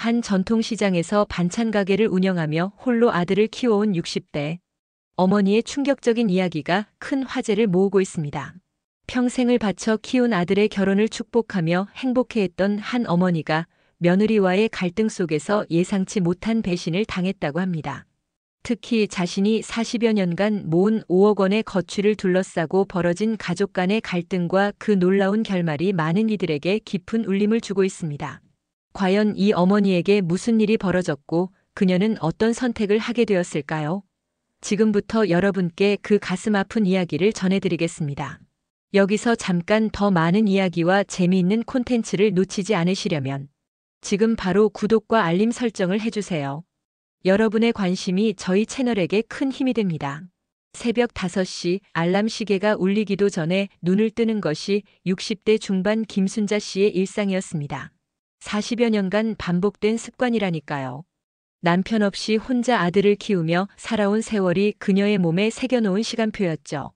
한 전통시장에서 반찬 가게를 운영하며 홀로 아들을 키워온 60대 어머니의 충격적인 이야기가 큰 화제를 모으고 있습니다. 평생을 바쳐 키운 아들의 결혼을 축복하며 행복해했던 한 어머니가 며느리와의 갈등 속에서 예상치 못한 배신을 당했다고 합니다. 특히 자신이 40여 년간 모은 5억 원의 거취를 둘러싸고 벌어진 가족 간의 갈등과 그 놀라운 결말이 많은 이들에게 깊은 울림을 주고 있습니다. 과연 이 어머니에게 무슨 일이 벌어졌고 그녀는 어떤 선택을 하게 되었을까요? 지금부터 여러분께 그 가슴 아픈 이야기를 전해드리겠습니다. 여기서 잠깐 더 많은 이야기와 재미있는 콘텐츠를 놓치지 않으시려면 지금 바로 구독과 알림 설정을 해주세요. 여러분의 관심이 저희 채널에게 큰 힘이 됩니다. 새벽 5시 알람 시계가 울리기도 전에 눈을 뜨는 것이 60대 중반 김순자 씨의 일상이었습니다. 40여 년간 반복된 습관이라니까요. 남편 없이 혼자 아들을 키우며 살아온 세월이 그녀의 몸에 새겨놓은 시간표였죠.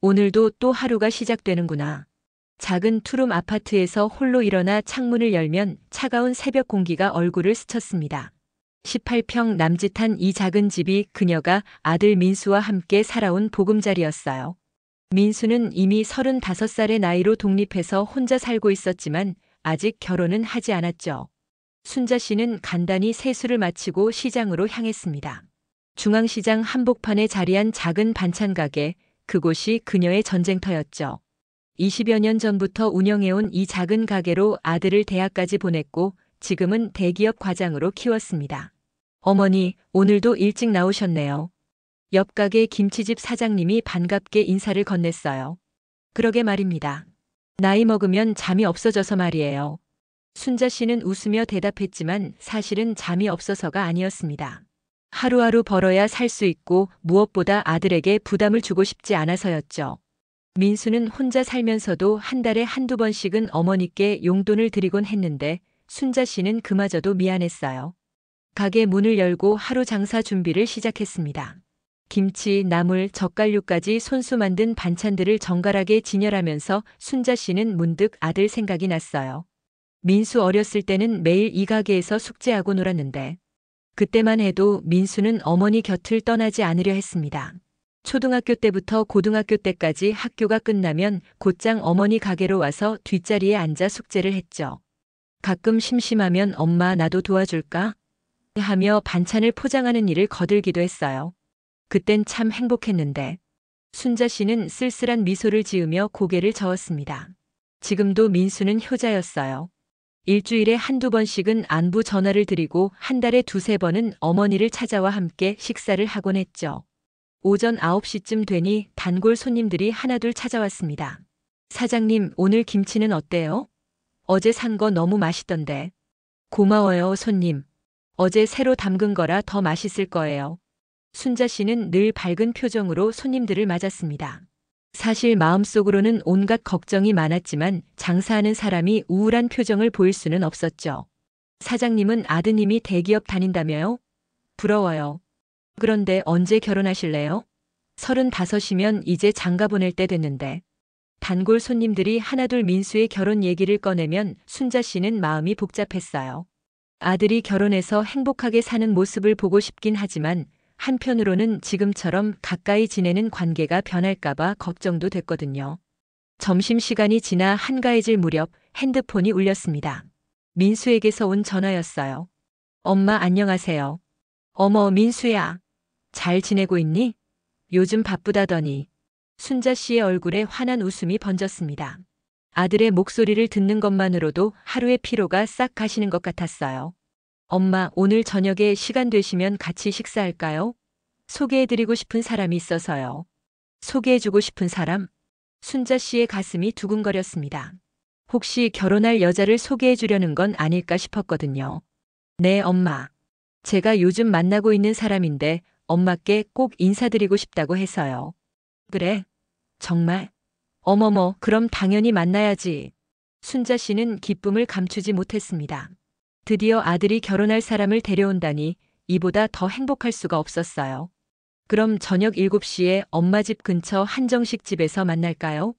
오늘도 또 하루가 시작되는구나. 작은 투룸 아파트에서 홀로 일어나 창문을 열면 차가운 새벽 공기가 얼굴을 스쳤습니다. 18평 남짓한 이 작은 집이 그녀가 아들 민수와 함께 살아온 보금자리였어요. 민수는 이미 35살의 나이로 독립해서 혼자 살고 있었지만 아직 결혼은 하지 않았죠. 순자 씨는 간단히 세수를 마치고 시장으로 향했습니다. 중앙시장 한복판에 자리한 작은 반찬 가게, 그곳이 그녀의 전쟁터였죠. 20여 년 전부터 운영해온 이 작은 가게로 아들을 대학까지 보냈고 지금은 대기업 과장으로 키웠습니다. 어머니, 오늘도 일찍 나오셨네요. 옆 가게 김치집 사장님이 반갑게 인사를 건넸어요. 그러게 말입니다. 나이 먹으면 잠이 없어져서 말이에요. 순자 씨는 웃으며 대답했지만 사실은 잠이 없어서가 아니었습니다. 하루하루 벌어야 살 수 있고 무엇보다 아들에게 부담을 주고 싶지 않아서였죠. 민수는 혼자 살면서도 한 달에 한두 번씩은 어머니께 용돈을 드리곤 했는데 순자 씨는 그마저도 미안했어요. 가게 문을 열고 하루 장사 준비를 시작했습니다. 김치, 나물, 젓갈류까지 손수 만든 반찬들을 정갈하게 진열하면서 순자 씨는 문득 아들 생각이 났어요. 민수 어렸을 때는 매일 이 가게에서 숙제하고 놀았는데 그때만 해도 민수는 어머니 곁을 떠나지 않으려 했습니다. 초등학교 때부터 고등학교 때까지 학교가 끝나면 곧장 어머니 가게로 와서 뒷자리에 앉아 숙제를 했죠. 가끔 심심하면 엄마 나도 도와줄까? 하며 반찬을 포장하는 일을 거들기도 했어요. 그땐 참 행복했는데 순자 씨는 쓸쓸한 미소를 지으며 고개를 저었습니다. 지금도 민수는 효자였어요. 일주일에 한두 번씩은 안부 전화를 드리고 한 달에 두세 번은 어머니를 찾아와 함께 식사를 하곤 했죠. 오전 9시쯤 되니 단골 손님들이 하나둘 찾아왔습니다. 사장님, 오늘 김치는 어때요? 어제 산 거 너무 맛있던데. 고마워요, 손님. 어제 새로 담근 거라 더 맛있을 거예요. 순자 씨는 늘 밝은 표정으로 손님들을 맞았습니다. 사실 마음속으로는 온갖 걱정이 많았지만 장사하는 사람이 우울한 표정을 보일 수는 없었죠. 사장님은 아드님이 대기업 다닌다며요? 부러워요. 그런데 언제 결혼하실래요? 35이면 이제 장가 보낼 때 됐는데. 단골 손님들이 하나둘 민수의 결혼 얘기를 꺼내면 순자 씨는 마음이 복잡했어요. 아들이 결혼해서 행복하게 사는 모습을 보고 싶긴 하지만 한편으로는 지금처럼 가까이 지내는 관계가 변할까봐 걱정도 됐거든요. 점심시간이 지나 한가해질 무렵 핸드폰이 울렸습니다. 민수에게서 온 전화였어요. 엄마 안녕하세요. 어머 민수야. 잘 지내고 있니? 요즘 바쁘다더니. 순자 씨의 얼굴에 환한 웃음이 번졌습니다. 아들의 목소리를 듣는 것만으로도 하루의 피로가 싹 가시는 것 같았어요. 엄마, 오늘 저녁에 시간 되시면 같이 식사할까요? 소개해드리고 싶은 사람이 있어서요. 소개해주고 싶은 사람? 순자 씨의 가슴이 두근거렸습니다. 혹시 결혼할 여자를 소개해주려는 건 아닐까 싶었거든요. 네, 엄마. 제가 요즘 만나고 있는 사람인데 엄마께 꼭 인사드리고 싶다고 해서요. 그래? 정말? 어머머, 그럼 당연히 만나야지. 순자 씨는 기쁨을 감추지 못했습니다. 드디어 아들이 결혼할 사람을 데려온다니 이보다 더 행복할 수가 없었어요. 그럼 저녁 7시에 엄마 집 근처 한정식 집에서 만날까요?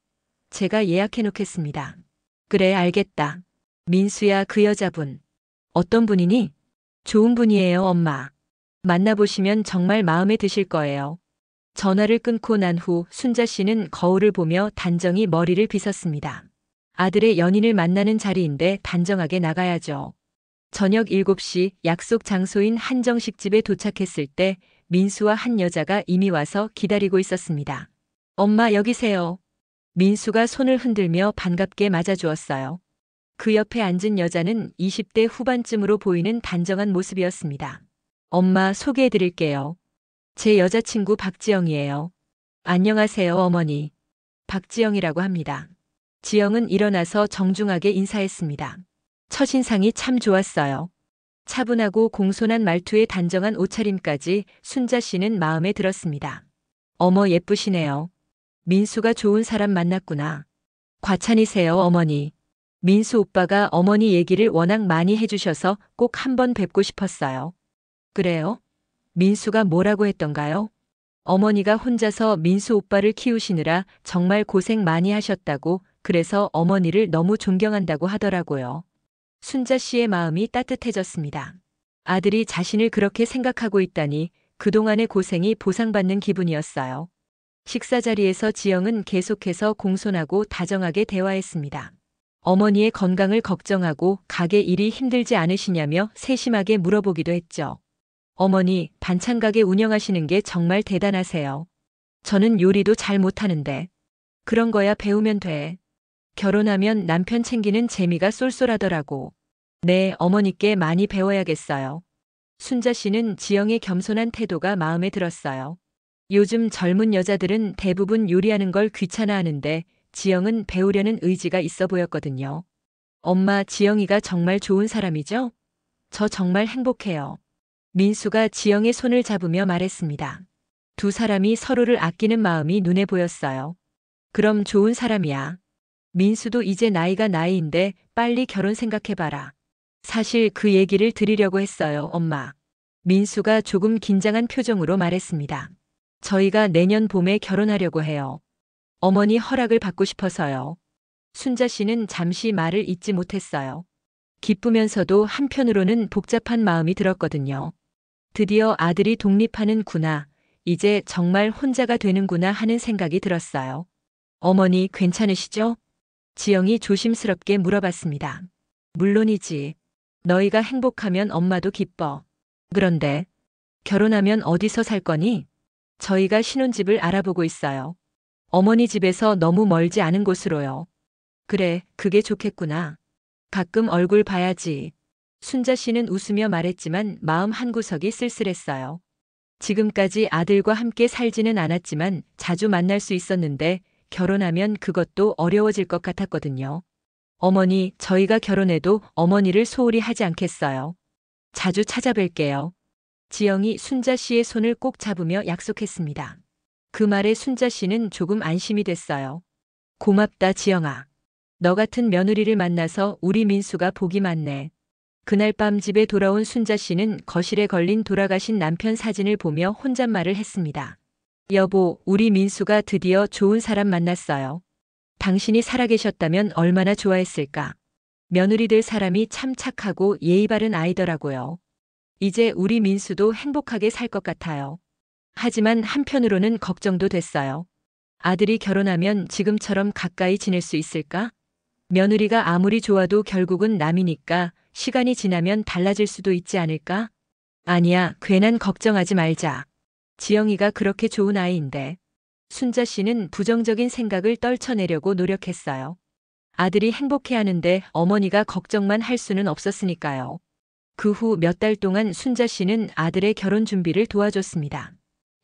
제가 예약해 놓겠습니다. 그래, 알겠다. 민수야, 그 여자분. 어떤 분이니? 좋은 분이에요, 엄마. 만나보시면 정말 마음에 드실 거예요. 전화를 끊고 난 후 순자 씨는 거울을 보며 단정히 머리를 빗었습니다. 아들의 연인을 만나는 자리인데 단정하게 나가야죠. 저녁 7시 약속 장소인 한정식 집에 도착했을 때 민수와 한 여자가 이미 와서 기다리고 있었습니다. 엄마 여기세요. 민수가 손을 흔들며 반갑게 맞아주었어요. 그 옆에 앉은 여자는 20대 후반쯤으로 보이는 단정한 모습이었습니다. 엄마 소개해 드릴게요. 제 여자친구 박지영이에요. 안녕하세요, 어머니. 박지영이라고 합니다. 지영은 일어나서 정중하게 인사했습니다. 첫인상이 참 좋았어요. 차분하고 공손한 말투에 단정한 옷차림까지 순자 씨는 마음에 들었습니다. 어머 예쁘시네요. 민수가 좋은 사람 만났구나. 과찬이세요, 어머니. 민수 오빠가 어머니 얘기를 워낙 많이 해주셔서 꼭 한번 뵙고 싶었어요. 그래요? 민수가 뭐라고 했던가요? 어머니가 혼자서 민수 오빠를 키우시느라 정말 고생 많이 하셨다고, 그래서 어머니를 너무 존경한다고 하더라고요. 순자 씨의 마음이 따뜻해졌습니다. 아들이 자신을 그렇게 생각하고 있다니 그동안의 고생이 보상받는 기분이었어요. 식사 자리에서 지영은 계속해서 공손하고 다정하게 대화했습니다. 어머니의 건강을 걱정하고 가게 일이 힘들지 않으시냐며 세심하게 물어보기도 했죠. 어머니, 반찬 가게 운영하시는 게 정말 대단하세요. 저는 요리도 잘 못하는데. 그런 거야 배우면 돼. 결혼하면 남편 챙기는 재미가 쏠쏠하더라고. 네, 어머니께 많이 배워야겠어요. 순자 씨는 지영의 겸손한 태도가 마음에 들었어요. 요즘 젊은 여자들은 대부분 요리하는 걸 귀찮아하는데 지영은 배우려는 의지가 있어 보였거든요. 엄마, 지영이가 정말 좋은 사람이죠? 저 정말 행복해요. 민수가 지영의 손을 잡으며 말했습니다. 두 사람이 서로를 아끼는 마음이 눈에 보였어요. 그럼 좋은 사람이야. 민수도 이제 나이가 나이인데 빨리 결혼 생각해봐라. 사실 그 얘기를 드리려고 했어요, 엄마. 민수가 조금 긴장한 표정으로 말했습니다. 저희가 내년 봄에 결혼하려고 해요. 어머니 허락을 받고 싶어서요. 순자 씨는 잠시 말을 잇지 못했어요. 기쁘면서도 한편으로는 복잡한 마음이 들었거든요. 드디어 아들이 독립하는구나. 이제 정말 혼자가 되는구나 하는 생각이 들었어요. 어머니 괜찮으시죠? 지영이 조심스럽게 물어봤습니다. 물론이지. 너희가 행복하면 엄마도 기뻐. 그런데 결혼하면 어디서 살 거니? 저희가 신혼집을 알아보고 있어요. 어머니 집에서 너무 멀지 않은 곳으로요. 그래, 그게 좋겠구나. 가끔 얼굴 봐야지. 순자 씨는 웃으며 말했지만 마음 한구석이 쓸쓸했어요. 지금까지 아들과 함께 살지는 않았지만 자주 만날 수 있었는데 결혼하면 그것도 어려워질 것 같았거든요. 어머니, 저희가 결혼해도 어머니를 소홀히 하지 않겠어요. 자주 찾아뵐게요. 지영이 순자 씨의 손을 꼭 잡으며 약속했습니다. 그 말에 순자 씨는 조금 안심이 됐어요. 고맙다, 지영아. 너 같은 며느리를 만나서 우리 민수가 복이 많네. 그날 밤 집에 돌아온 순자 씨는 거실에 걸린 돌아가신 남편 사진을 보며 혼잣말을 했습니다. 여보, 우리 민수가 드디어 좋은 사람 만났어요. 당신이 살아계셨다면 얼마나 좋아했을까. 며느리 될 사람이 참 착하고 예의 바른 아이더라고요. 이제 우리 민수도 행복하게 살 것 같아요. 하지만 한편으로는 걱정도 됐어요. 아들이 결혼하면 지금처럼 가까이 지낼 수 있을까? 며느리가 아무리 좋아도 결국은 남이니까 시간이 지나면 달라질 수도 있지 않을까? 아니야, 괜한 걱정하지 말자. 지영이가 그렇게 좋은 아이인데. 순자 씨는 부정적인 생각을 떨쳐내려고 노력했어요. 아들이 행복해하는데 어머니가 걱정만 할 수는 없었으니까요. 그 후 몇 달 동안 순자 씨는 아들의 결혼 준비를 도와줬습니다.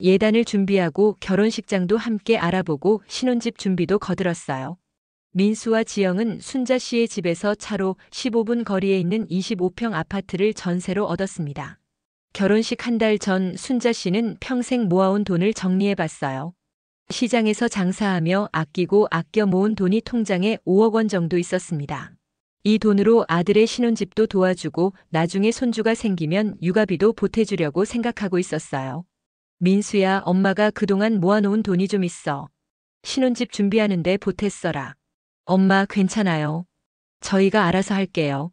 예단을 준비하고 결혼식장도 함께 알아보고 신혼집 준비도 거들었어요. 민수와 지영은 순자 씨의 집에서 차로 15분 거리에 있는 25평 아파트를 전세로 얻었습니다. 결혼식 한 달 전 순자 씨는 평생 모아온 돈을 정리해봤어요. 시장에서 장사하며 아끼고 아껴 모은 돈이 통장에 5억 원 정도 있었습니다. 이 돈으로 아들의 신혼집도 도와주고 나중에 손주가 생기면 육아비도 보태주려고 생각하고 있었어요. 민수야, 엄마가 그동안 모아놓은 돈이 좀 있어. 신혼집 준비하는데 보탰어라. 엄마 괜찮아요. 저희가 알아서 할게요.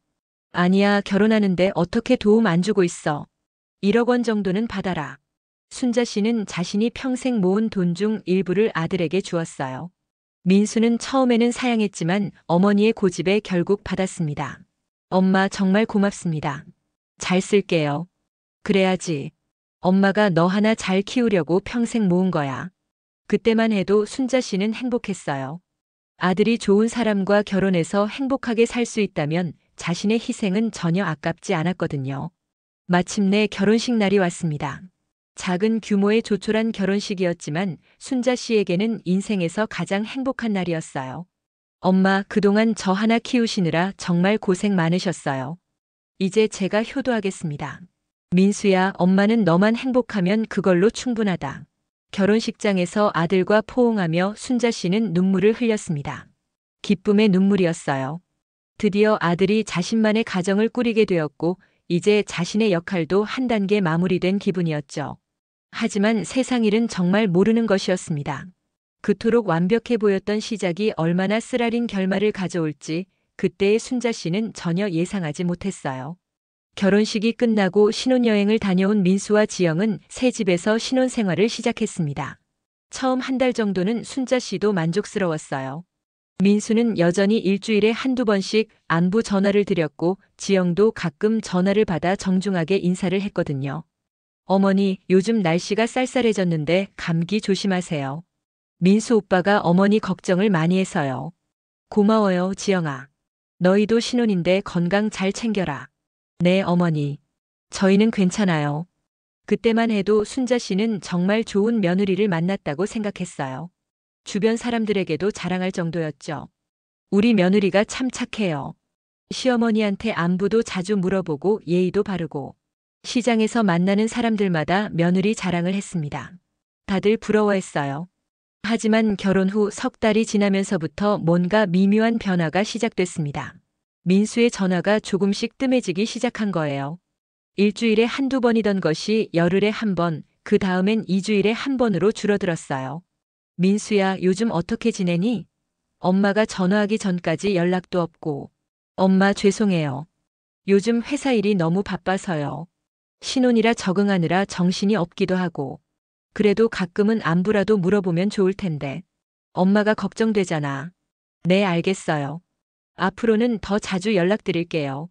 아니야, 결혼하는데 어떻게 도움 안 주고 있어. 1억 원 정도는 받아라. 순자 씨는 자신이 평생 모은 돈 중 일부를 아들에게 주었어요. 민수는 처음에는 사양했지만 어머니의 고집에 결국 받았습니다. 엄마 정말 고맙습니다. 잘 쓸게요. 그래야지. 엄마가 너 하나 잘 키우려고 평생 모은 거야. 그때만 해도 순자 씨는 행복했어요. 아들이 좋은 사람과 결혼해서 행복하게 살 수 있다면 자신의 희생은 전혀 아깝지 않았거든요. 마침내 결혼식 날이 왔습니다. 작은 규모의 조촐한 결혼식이었지만 순자 씨에게는 인생에서 가장 행복한 날이었어요. 엄마, 그동안 저 하나 키우시느라 정말 고생 많으셨어요. 이제 제가 효도하겠습니다. 민수야, 엄마는 너만 행복하면 그걸로 충분하다. 결혼식장에서 아들과 포옹하며 순자 씨는 눈물을 흘렸습니다. 기쁨의 눈물이었어요. 드디어 아들이 자신만의 가정을 꾸리게 되었고 이제 자신의 역할도 한 단계 마무리된 기분이었죠. 하지만 세상 일은 정말 모르는 것이었습니다. 그토록 완벽해 보였던 시작이 얼마나 쓰라린 결말을 가져올지 그때의 순자 씨는 전혀 예상하지 못했어요. 결혼식이 끝나고 신혼여행을 다녀온 민수와 지영은 새 집에서 신혼생활을 시작했습니다. 처음 한 달 정도는 순자 씨도 만족스러웠어요. 민수는 여전히 일주일에 한두 번씩 안부 전화를 드렸고 지영도 가끔 전화를 받아 정중하게 인사를 했거든요. 어머니, 요즘 날씨가 쌀쌀해졌는데 감기 조심하세요. 민수 오빠가 어머니 걱정을 많이 해서요. 고마워요, 지영아. 너희도 신혼인데 건강 잘 챙겨라. 네, 어머니. 저희는 괜찮아요. 그때만 해도 순자 씨는 정말 좋은 며느리를 만났다고 생각했어요. 주변 사람들에게도 자랑할 정도였죠. 우리 며느리가 참 착해요. 시어머니한테 안부도 자주 물어보고 예의도 바르고 시장에서 만나는 사람들마다 며느리 자랑을 했습니다. 다들 부러워했어요. 하지만 결혼 후 석 달이 지나면서부터 뭔가 미묘한 변화가 시작됐습니다. 민수의 전화가 조금씩 뜸해지기 시작한 거예요. 일주일에 한두 번이던 것이 열흘에 한 번, 그 다음엔 2주일에 한 번으로 줄어들었어요. 민수야, 요즘 어떻게 지내니? 엄마가 전화하기 전까지 연락도 없고. 엄마 죄송해요. 요즘 회사 일이 너무 바빠서요. 신혼이라 적응하느라 정신이 없기도 하고. 그래도 가끔은 안부라도 물어보면 좋을 텐데. 엄마가 걱정되잖아. 네, 알겠어요. 앞으로는 더 자주 연락드릴게요.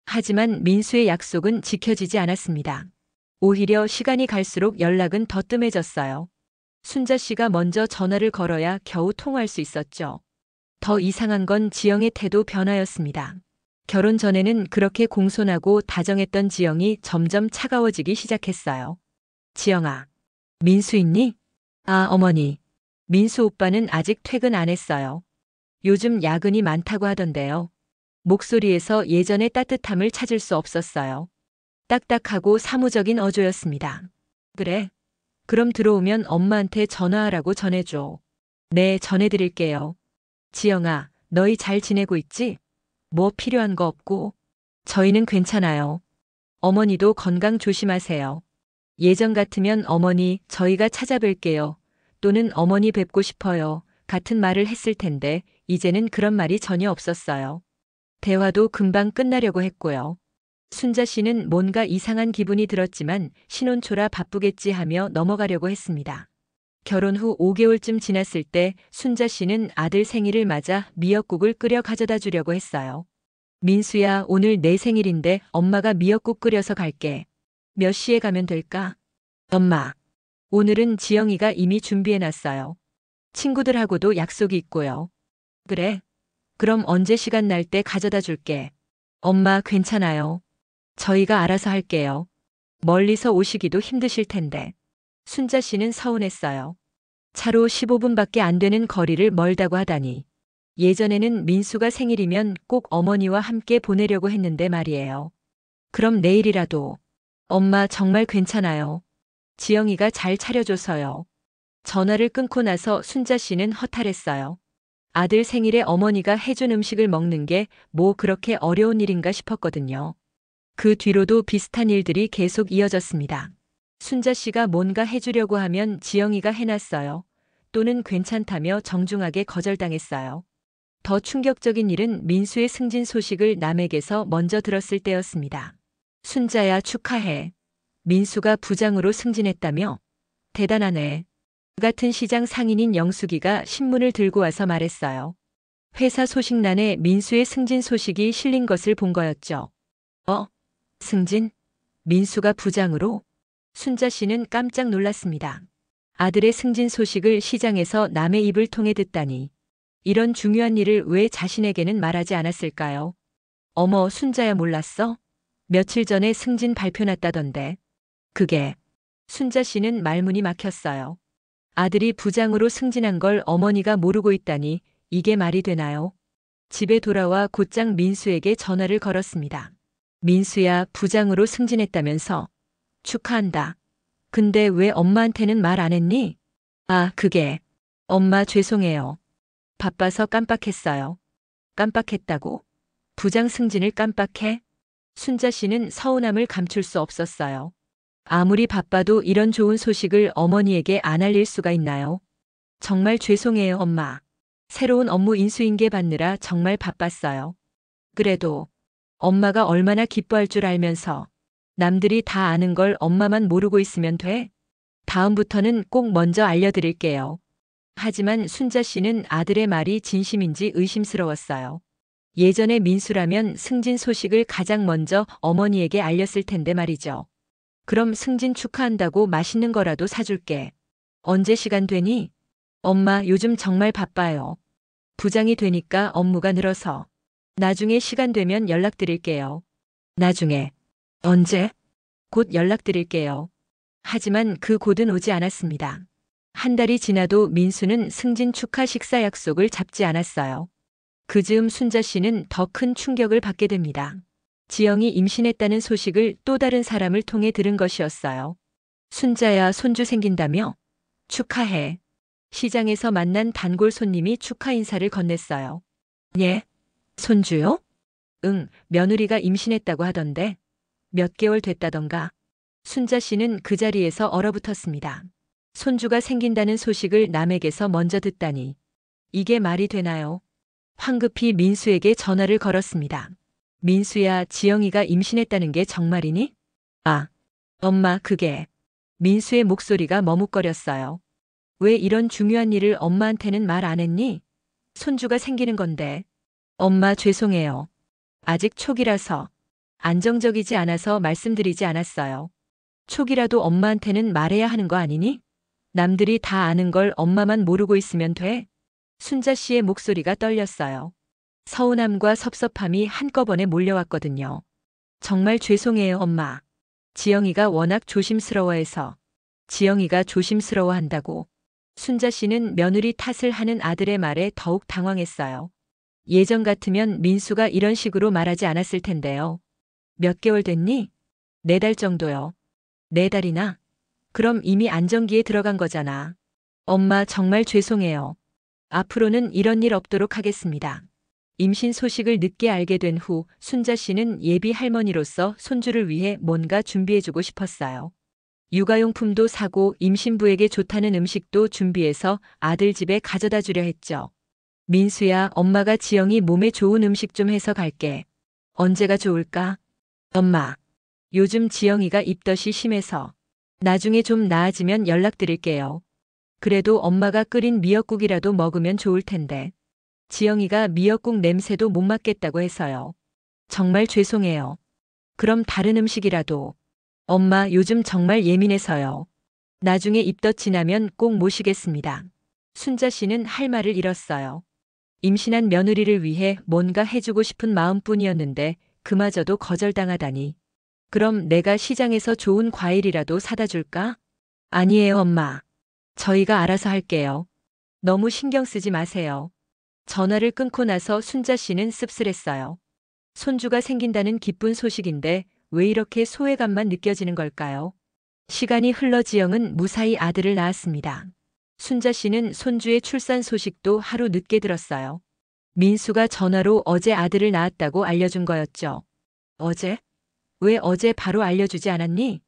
하지만 민수의 약속은 지켜지지 않았습니다. 오히려 시간이 갈수록 연락은 더 뜸해졌어요. 순자 씨가 먼저 전화를 걸어야 겨우 통화할 수 있었죠. 더 이상한 건 지영의 태도 변화였습니다. 결혼 전에는 그렇게 공손하고 다정했던 지영이 점점 차가워지기 시작했어요. 지영아, 민수 있니? 아, 어머니. 민수 오빠는 아직 퇴근 안 했어요. 요즘 야근이 많다고 하던데요. 목소리에서 예전의 따뜻함을 찾을 수 없었어요. 딱딱하고 사무적인 어조였습니다. 그래. 그럼 들어오면 엄마한테 전화하라고 전해줘. 네, 전해드릴게요. 지영아, 너희 잘 지내고 있지? 뭐 필요한 거 없고? 저희는 괜찮아요. 어머니도 건강 조심하세요. 예전 같으면 어머니, 저희가 찾아뵐게요. 또는 어머니 뵙고 싶어요. 같은 말을 했을 텐데, 이제는 그런 말이 전혀 없었어요. 대화도 금방 끝나려고 했고요. 순자 씨는 뭔가 이상한 기분이 들었지만 신혼 초라 바쁘겠지 하며 넘어가려고 했습니다. 결혼 후 5개월쯤 지났을 때 순자 씨는 아들 생일을 맞아 미역국을 끓여 가져다 주려고 했어요. 민수야, 오늘 내 생일인데 엄마가 미역국 끓여서 갈게. 몇 시에 가면 될까? 엄마, 오늘은 지영이가 이미 준비해놨어요. 친구들하고도 약속이 있고요. 그래? 그럼 언제 시간 날 때 가져다 줄게. 엄마, 괜찮아요. 저희가 알아서 할게요. 멀리서 오시기도 힘드실 텐데. 순자 씨는 서운했어요. 차로 15분밖에 안 되는 거리를 멀다고 하다니. 예전에는 민수가 생일이면 꼭 어머니와 함께 보내려고 했는데 말이에요. 그럼 내일이라도. 엄마 정말 괜찮아요. 지영이가 잘 차려줘서요. 전화를 끊고 나서 순자 씨는 허탈했어요. 아들 생일에 어머니가 해준 음식을 먹는 게 뭐 그렇게 어려운 일인가 싶었거든요. 그 뒤로도 비슷한 일들이 계속 이어졌습니다. 순자 씨가 뭔가 해주려고 하면 지영이가 해놨어요. 또는 괜찮다며 정중하게 거절당했어요. 더 충격적인 일은 민수의 승진 소식을 남에게서 먼저 들었을 때였습니다. 순자야 축하해. 민수가 부장으로 승진했다며? 대단하네. 그 같은 시장 상인인 영숙이가 신문을 들고 와서 말했어요. 회사 소식란에 민수의 승진 소식이 실린 것을 본 거였죠. 승진? 민수가 부장으로? 순자 씨는 깜짝 놀랐습니다. 아들의 승진 소식을 시장에서 남의 입을 통해 듣다니. 이런 중요한 일을 왜 자신에게는 말하지 않았을까요? 어머, 순자야 몰랐어? 며칠 전에 승진 발표 났다던데. 그게. 순자 씨는 말문이 막혔어요. 아들이 부장으로 승진한 걸 어머니가 모르고 있다니 이게 말이 되나요? 집에 돌아와 곧장 민수에게 전화를 걸었습니다. 민수야, 부장으로 승진했다면서. 축하한다. 근데 왜 엄마한테는 말 안 했니? 그게. 엄마 죄송해요. 바빠서 깜빡했어요. 깜빡했다고? 부장 승진을 깜빡해? 순자 씨는 서운함을 감출 수 없었어요. 아무리 바빠도 이런 좋은 소식을 어머니에게 안 알릴 수가 있나요? 정말 죄송해요, 엄마. 새로운 업무 인수인계 받느라 정말 바빴어요. 그래도 엄마가 얼마나 기뻐할 줄 알면서 남들이 다 아는 걸 엄마만 모르고 있으면 돼? 다음부터는 꼭 먼저 알려드릴게요. 하지만 순자 씨는 아들의 말이 진심인지 의심스러웠어요. 예전에 민수라면 승진 소식을 가장 먼저 어머니에게 알렸을 텐데 말이죠. 그럼 승진 축하한다고 맛있는 거라도 사줄게. 언제 시간 되니? 엄마, 요즘 정말 바빠요. 부장이 되니까 업무가 늘어서. 나중에 시간 되면 연락드릴게요. 나중에. 언제? 곧 연락드릴게요. 하지만 그 곧은 오지 않았습니다. 한 달이 지나도 민수는 승진 축하 식사 약속을 잡지 않았어요. 그 즈음 순자 씨는 더 큰 충격을 받게 됩니다. 지영이 임신했다는 소식을 또 다른 사람을 통해 들은 것이었어요. 순자야, 손주 생긴다며? 축하해. 시장에서 만난 단골 손님이 축하 인사를 건넸어요. 예? 손주요? 응, 며느리가 임신했다고 하던데. 몇 개월 됐다던가. 순자 씨는 그 자리에서 얼어붙었습니다. 손주가 생긴다는 소식을 남에게서 먼저 듣다니. 이게 말이 되나요? 황급히 민수에게 전화를 걸었습니다. 민수야, 지영이가 임신했다는 게 정말이니? 엄마, 그게. 민수의 목소리가 머뭇거렸어요. 왜 이런 중요한 일을 엄마한테는 말 안 했니? 손주가 생기는 건데. 엄마 죄송해요. 아직 초기라서. 안정적이지 않아서 말씀드리지 않았어요. 초기라도 엄마한테는 말해야 하는 거 아니니? 남들이 다 아는 걸 엄마만 모르고 있으면 돼? 순자 씨의 목소리가 떨렸어요. 서운함과 섭섭함이 한꺼번에 몰려왔거든요. 정말 죄송해요, 엄마. 지영이가 워낙 조심스러워해서. 지영이가 조심스러워한다고. 순자 씨는 며느리 탓을 하는 아들의 말에 더욱 당황했어요. 예전 같으면 민수가 이런 식으로 말하지 않았을 텐데요. 몇 개월 됐니? 4달 정도요. 4달이나? 그럼 이미 안정기에 들어간 거잖아. 엄마 정말 죄송해요. 앞으로는 이런 일 없도록 하겠습니다. 임신 소식을 늦게 알게 된 후 순자 씨는 예비 할머니로서 손주를 위해 뭔가 준비해주고 싶었어요. 육아용품도 사고 임신부에게 좋다는 음식도 준비해서 아들 집에 가져다 주려 했죠. 민수야, 엄마가 지영이 몸에 좋은 음식 좀 해서 갈게. 언제가 좋을까? 엄마, 요즘 지영이가 입덧이 심해서. 나중에 좀 나아지면 연락드릴게요. 그래도 엄마가 끓인 미역국이라도 먹으면 좋을 텐데. 지영이가 미역국 냄새도 못 맡겠다고 해서요. 정말 죄송해요. 그럼 다른 음식이라도. 엄마, 요즘 정말 예민해서요. 나중에 입덧 지나면 꼭 모시겠습니다. 순자 씨는 할 말을 잃었어요. 임신한 며느리를 위해 뭔가 해주고 싶은 마음뿐이었는데 그마저도 거절당하다니. 그럼 내가 시장에서 좋은 과일이라도 사다 줄까? 아니에요, 엄마. 저희가 알아서 할게요. 너무 신경 쓰지 마세요. 전화를 끊고 나서 순자 씨는 씁쓸했어요. 손주가 생긴다는 기쁜 소식인데 왜 이렇게 소외감만 느껴지는 걸까요? 시간이 흘러 지영은 무사히 아들을 낳았습니다. 순자 씨는 손주의 출산 소식도 하루 늦게 들었어요. 민수가 전화로 어제 아들을 낳았다고 알려준 거였죠. 어제? 왜 어제 바로 알려주지 않았니?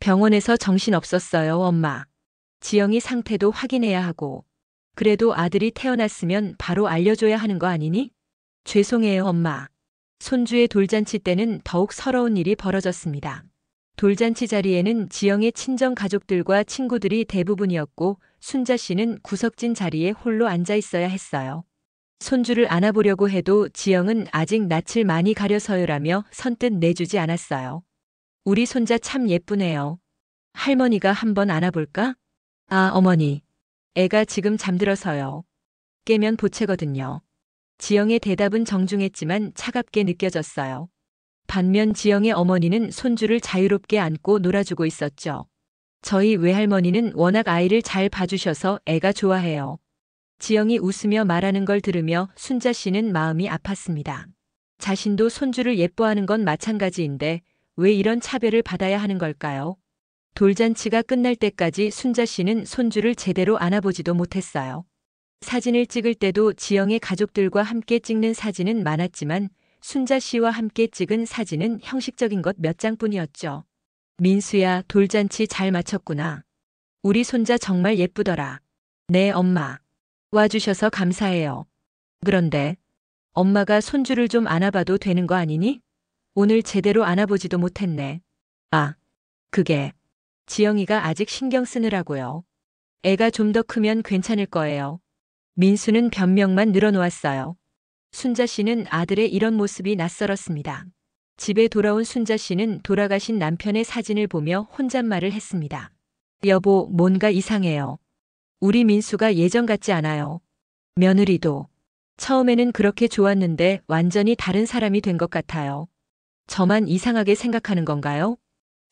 병원에서 정신없었어요, 엄마. 지영이 상태도 확인해야 하고. 그래도 아들이 태어났으면 바로 알려줘야 하는 거 아니니? 죄송해요, 엄마. 손주의 돌잔치 때는 더욱 서러운 일이 벌어졌습니다. 돌잔치 자리에는 지영의 친정 가족들과 친구들이 대부분이었고 순자 씨는 구석진 자리에 홀로 앉아 있어야 했어요. 손주를 안아보려고 해도 지영은 아직 낯을 많이 가려서요라며 선뜻 내주지 않았어요. 우리 손자 참 예쁘네요. 할머니가 한번 안아볼까? 아, 어머니. 애가 지금 잠들어서요. 깨면 보채거든요. 지영의 대답은 정중했지만 차갑게 느껴졌어요. 반면 지영의 어머니는 손주를 자유롭게 안고 놀아주고 있었죠. 저희 외할머니는 워낙 아이를 잘 봐주셔서 애가 좋아해요. 지영이 웃으며 말하는 걸 들으며 순자 씨는 마음이 아팠습니다. 자신도 손주를 예뻐하는 건 마찬가지인데 왜 이런 차별을 받아야 하는 걸까요? 돌잔치가 끝날 때까지 순자 씨는 손주를 제대로 안아보지도 못했어요. 사진을 찍을 때도 지영의 가족들과 함께 찍는 사진은 많았지만 순자 씨와 함께 찍은 사진은 형식적인 것 몇 장뿐이었죠. 민수야, 돌잔치 잘 마쳤구나. 우리 손자 정말 예쁘더라. 네, 엄마. 와주셔서 감사해요. 그런데 엄마가 손주를 좀 안아봐도 되는 거 아니니? 오늘 제대로 안아보지도 못했네. 아, 그게 지영이가 아직 신경 쓰느라고요. 애가 좀 더 크면 괜찮을 거예요. 민수는 변명만 늘어놓았어요. 순자 씨는 아들의 이런 모습이 낯설었습니다. 집에 돌아온 순자 씨는 돌아가신 남편의 사진을 보며 혼잣말을 했습니다. 여보, 뭔가 이상해요. 우리 민수가 예전 같지 않아요. 며느리도 처음에는 그렇게 좋았는데 완전히 다른 사람이 된 것 같아요. 저만 이상하게 생각하는 건가요?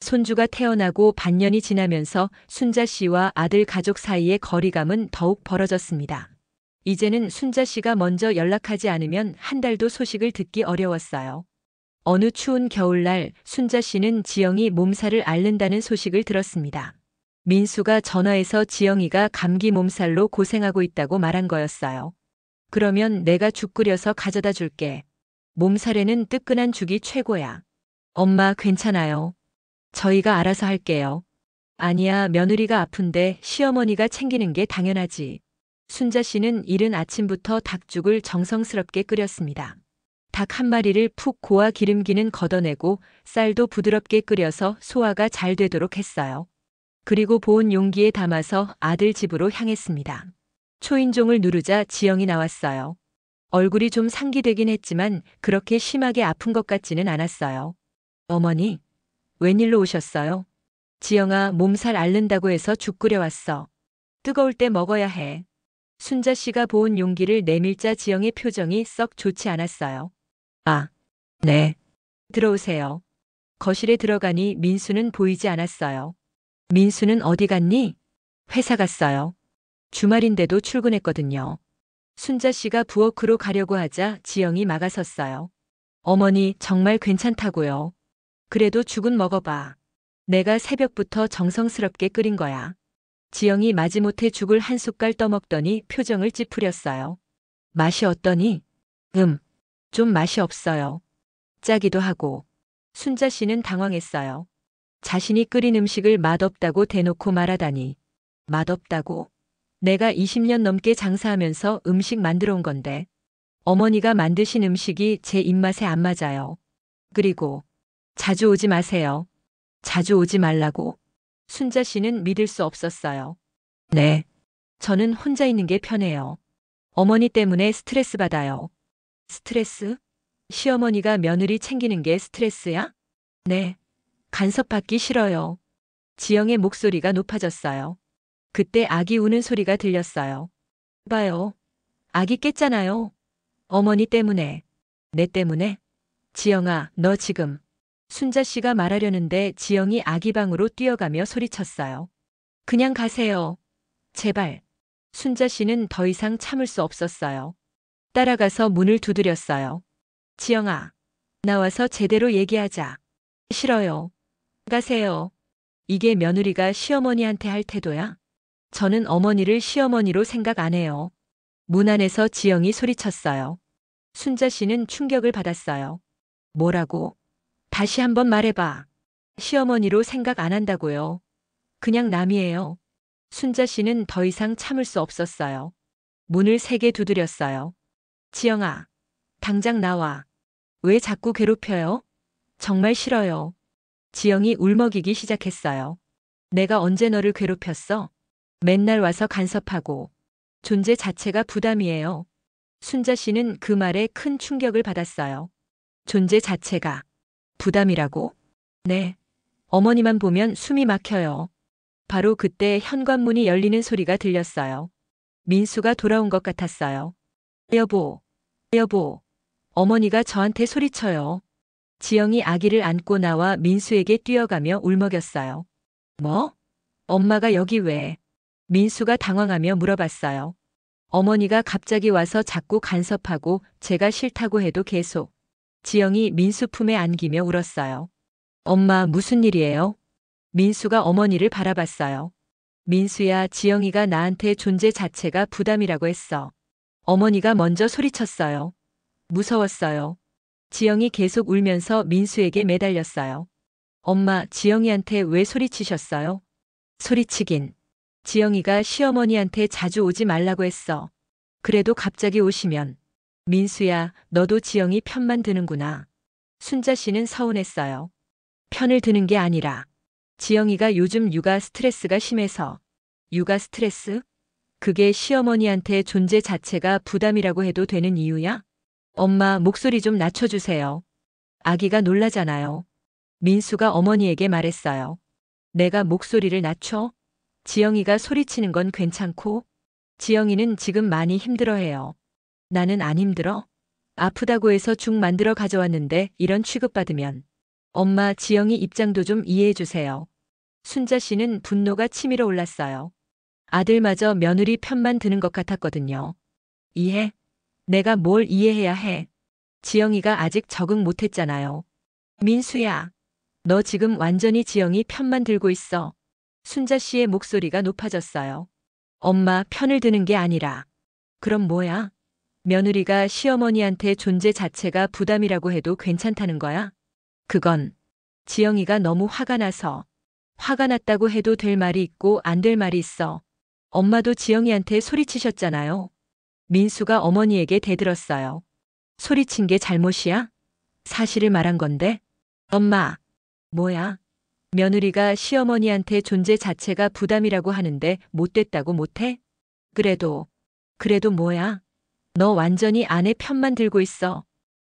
손주가 태어나고 반년이 지나면서 순자 씨와 아들 가족 사이의 거리감은 더욱 벌어졌습니다. 이제는 순자 씨가 먼저 연락하지 않으면 한 달도 소식을 듣기 어려웠어요. 어느 추운 겨울날 순자 씨는 지영이 몸살을 앓는다는 소식을 들었습니다. 민수가 전화해서 지영이가 감기 몸살로 고생하고 있다고 말한 거였어요. 그러면 내가 죽 끓여서 가져다 줄게. 몸살에는 뜨끈한 죽이 최고야. 엄마 괜찮아요. 저희가 알아서 할게요. 아니야, 며느리가 아픈데 시어머니가 챙기는 게 당연하지. 순자 씨는 이른 아침부터 닭죽을 정성스럽게 끓였습니다. 닭 한 마리를 푹 고아 기름기는 걷어내고 쌀도 부드럽게 끓여서 소화가 잘 되도록 했어요. 그리고 보온 용기에 담아서 아들 집으로 향했습니다. 초인종을 누르자 지영이 나왔어요. 얼굴이 좀 상기되긴 했지만 그렇게 심하게 아픈 것 같지는 않았어요. 어머니, 웬일로 오셨어요? 지영아, 몸살 앓는다고 해서 죽 끓여왔어. 뜨거울 때 먹어야 해. 순자 씨가 보온 용기를 내밀자 지영의 표정이 썩 좋지 않았어요. 아, 네. 들어오세요. 거실에 들어가니 민수는 보이지 않았어요. 민수는 어디 갔니? 회사 갔어요. 주말인데도 출근했거든요. 순자 씨가 부엌으로 가려고 하자 지영이 막아섰어요. 어머니, 정말 괜찮다고요. 그래도 죽은 먹어봐. 내가 새벽부터 정성스럽게 끓인 거야. 지영이 마지못해 죽을 한 숟갈 떠먹더니 표정을 찌푸렸어요. 맛이 어떠니? 좀 맛이 없어요. 짜기도 하고. 순자 씨는 당황했어요. 자신이 끓인 음식을 맛없다고 대놓고 말하다니. 맛없다고? 내가 20년 넘게 장사하면서 음식 만들어 온 건데. 어머니가 만드신 음식이 제 입맛에 안 맞아요. 그리고 자주 오지 마세요. 자주 오지 말라고. 순자 씨는 믿을 수 없었어요. 네. 저는 혼자 있는 게 편해요. 어머니 때문에 스트레스 받아요. 스트레스? 시어머니가 며느리 챙기는 게 스트레스야? 네. 간섭받기 싫어요. 지영의 목소리가 높아졌어요. 그때 아기 우는 소리가 들렸어요. 봐요. 아기 깼잖아요. 어머니 때문에. 내 때문에? 지영아, 너 지금. 순자 씨가 말하려는데 지영이 아기 방으로 뛰어가며 소리쳤어요. 그냥 가세요. 제발. 순자 씨는 더 이상 참을 수 없었어요. 따라가서 문을 두드렸어요. 지영아, 나와서 제대로 얘기하자. 싫어요. 가세요. 이게 며느리가 시어머니한테 할 태도야? 저는 어머니를 시어머니로 생각 안 해요. 문 안에서 지영이 소리쳤어요. 순자 씨는 충격을 받았어요. 뭐라고? 다시 한번 말해봐. 시어머니로 생각 안 한다고요. 그냥 남이에요. 순자 씨는 더 이상 참을 수 없었어요. 문을 세게 두드렸어요. 지영아, 당장 나와. 왜 자꾸 괴롭혀요? 정말 싫어요. 지영이 울먹이기 시작했어요. 내가 언제 너를 괴롭혔어? 맨날 와서 간섭하고. 존재 자체가 부담이에요. 순자 씨는 그 말에 큰 충격을 받았어요. 존재 자체가 부담이라고? 네. 어머니만 보면 숨이 막혀요. 바로 그때 현관문이 열리는 소리가 들렸어요. 민수가 돌아온 것 같았어요. 여보, 여보. 어머니가 저한테 소리쳐요. 지영이 아기를 안고 나와 민수에게 뛰어가며 울먹였어요. 뭐? 엄마가 여기 왜? 민수가 당황하며 물어봤어요. 어머니가 갑자기 와서 자꾸 간섭하고 제가 싫다고 해도 계속. 지영이 민수 품에 안기며 울었어요. 엄마, 무슨 일이에요? 민수가 어머니를 바라봤어요. 민수야, 지영이가 나한테 존재 자체가 부담이라고 했어. 어머니가 먼저 소리쳤어요. 무서웠어요. 지영이 계속 울면서 민수에게 매달렸어요. 엄마, 지영이한테 왜 소리치셨어요? 소리치긴. 지영이가 시어머니한테 자주 오지 말라고 했어. 그래도 갑자기 오시면. 민수야, 너도 지영이 편만 드는구나. 순자 씨는 서운했어요. 편을 드는 게 아니라 지영이가 요즘 육아 스트레스가 심해서. 육아 스트레스? 그게 시어머니한테 존재 자체가 부담이라고 해도 되는 이유야? 엄마, 목소리 좀 낮춰주세요. 아기가 놀라잖아요. 민수가 어머니에게 말했어요. 내가 목소리를 낮춰? 지영이가 소리치는 건 괜찮고? 지영이는 지금 많이 힘들어해요. 나는 안 힘들어? 아프다고 해서 죽 만들어 가져왔는데 이런 취급받으면. 엄마, 지영이 입장도 좀 이해해주세요. 순자 씨는 분노가 치밀어 올랐어요. 아들마저 며느리 편만 드는 것 같았거든요. 이해? 내가 뭘 이해해야 해? 지영이가 아직 적응 못했잖아요. 민수야, 너 지금 완전히 지영이 편만 들고 있어. 순자 씨의 목소리가 높아졌어요. 엄마, 편을 드는 게 아니라. 그럼 뭐야? 며느리가 시어머니한테 존재 자체가 부담이라고 해도 괜찮다는 거야? 그건 지영이가 너무 화가 나서. 화가 났다고 해도 될 말이 있고 안 될 말이 있어. 엄마도 지영이한테 소리치셨잖아요. 민수가 어머니에게 대들었어요. 소리친 게 잘못이야? 사실을 말한 건데? 엄마, 뭐야? 며느리가 시어머니한테 존재 자체가 부담이라고 하는데 못됐다고 못해? 그래도 뭐야? 너 완전히 아내 편만 들고 있어.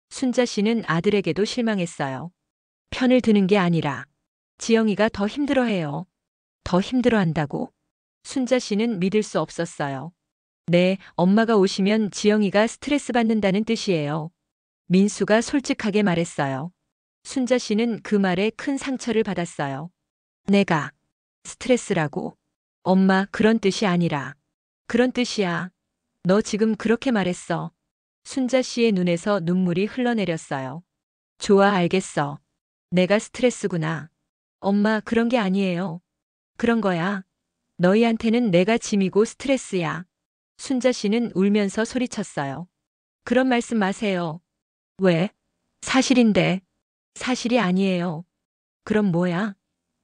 순자 씨는 아들에게도 실망했어요. 편을 드는 게 아니라 지영이가 더 힘들어해요. 더 힘들어한다고? 순자 씨는 믿을 수 없었어요. 네, 엄마가 오시면 지영이가 스트레스 받는다는 뜻이에요. 민수가 솔직하게 말했어요. 순자 씨는 그 말에 큰 상처를 받았어요. 내가 스트레스라고? 엄마, 그런 뜻이 아니라. 그런 뜻이야. 너 지금 그렇게 말했어. 순자 씨의 눈에서 눈물이 흘러내렸어요. 좋아, 알겠어. 내가 스트레스구나. 엄마, 그런 게 아니에요. 그런 거야. 너희한테는 내가 짐이고 스트레스야. 순자 씨는 울면서 소리쳤어요. 그런 말씀 마세요. 왜? 사실인데. 사실이 아니에요. 그럼 뭐야?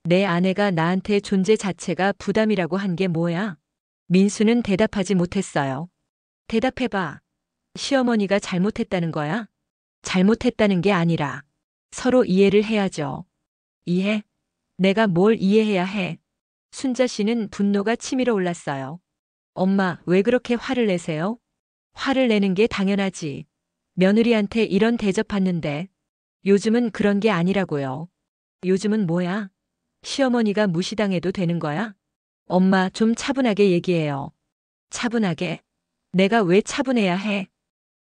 내 아내가 나한테 존재 자체가 부담이라고 한 게 뭐야? 민수는 대답하지 못했어요. 대답해봐. 시어머니가 잘못했다는 거야? 잘못했다는 게 아니라 서로 이해를 해야죠. 이해? 내가 뭘 이해해야 해? 순자 씨는 분노가 치밀어 올랐어요. 엄마, 왜 그렇게 화를 내세요? 화를 내는 게 당연하지. 며느리한테 이런 대접 받는데. 요즘은 그런 게 아니라고요. 요즘은 뭐야? 시어머니가 무시당해도 되는 거야? 엄마, 좀 차분하게 얘기해요. 차분하게? 내가 왜 차분해야 해?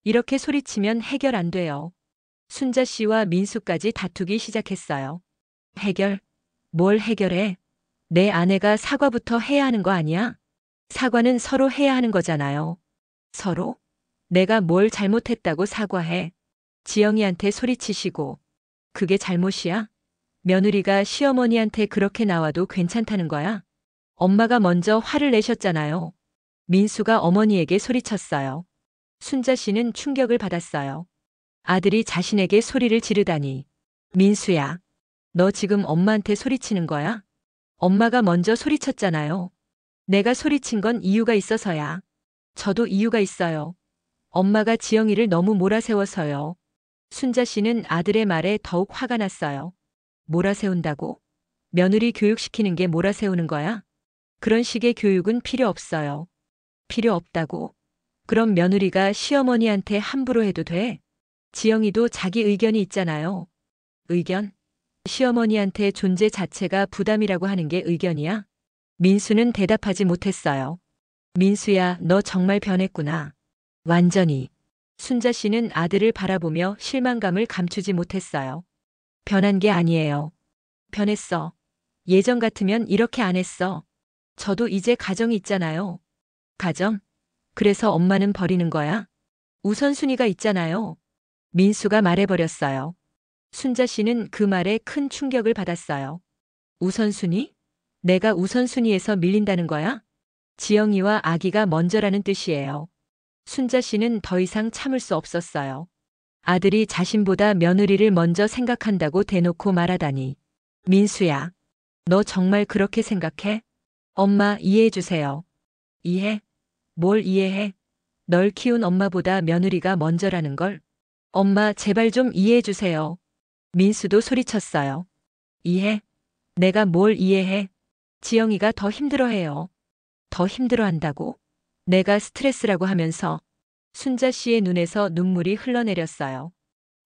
이렇게 소리치면 해결 안 돼요. 순자 씨와 민수까지 다투기 시작했어요. 해결? 뭘 해결해? 내 아내가 사과부터 해야 하는 거 아니야? 사과는 서로 해야 하는 거잖아요. 서로? 내가 뭘 잘못했다고 사과해? 지영이한테 소리치시고. 그게 잘못이야? 며느리가 시어머니한테 그렇게 나와도 괜찮다는 거야? 엄마가 먼저 화를 내셨잖아요. 민수가 어머니에게 소리쳤어요. 순자 씨는 충격을 받았어요. 아들이 자신에게 소리를 지르다니. 민수야, 너 지금 엄마한테 소리치는 거야? 엄마가 먼저 소리쳤잖아요. 내가 소리친 건 이유가 있어서야. 저도 이유가 있어요. 엄마가 지영이를 너무 몰아세워서요. 순자 씨는 아들의 말에 더욱 화가 났어요. 몰아세운다고? 며느리 교육시키는 게 몰아세우는 거야? 그런 식의 교육은 필요 없어요. 필요 없다고? 그럼 며느리가 시어머니한테 함부로 해도 돼? 지영이도 자기 의견이 있잖아요. 의견? 시어머니한테 존재 자체가 부담이라고 하는 게 의견이야? 민수는 대답하지 못했어요. 민수야, 너 정말 변했구나. 완전히. 순자 씨는 아들을 바라보며 실망감을 감추지 못했어요. 변한 게 아니에요. 변했어. 예전 같으면 이렇게 안 했어. 저도 이제 가정이 있잖아요. 가정? 그래서 엄마는 버리는 거야? 우선순위가 있잖아요. 민수가 말해버렸어요. 순자 씨는 그 말에 큰 충격을 받았어요. 우선순위? 내가 우선순위에서 밀린다는 거야? 지영이와 아기가 먼저라는 뜻이에요. 순자 씨는 더 이상 참을 수 없었어요. 아들이 자신보다 며느리를 먼저 생각한다고 대놓고 말하다니. 민수야, 너 정말 그렇게 생각해? 엄마 이해해 주세요. 이해? 뭘 이해해? 널 키운 엄마보다 며느리가 먼저라는 걸? 엄마 제발 좀 이해해 주세요. 민수도 소리쳤어요. 이해? 내가 뭘 이해해? 지영이가 더 힘들어해요. 더 힘들어한다고? 내가 스트레스라고 하면서 순자 씨의 눈에서 눈물이 흘러내렸어요.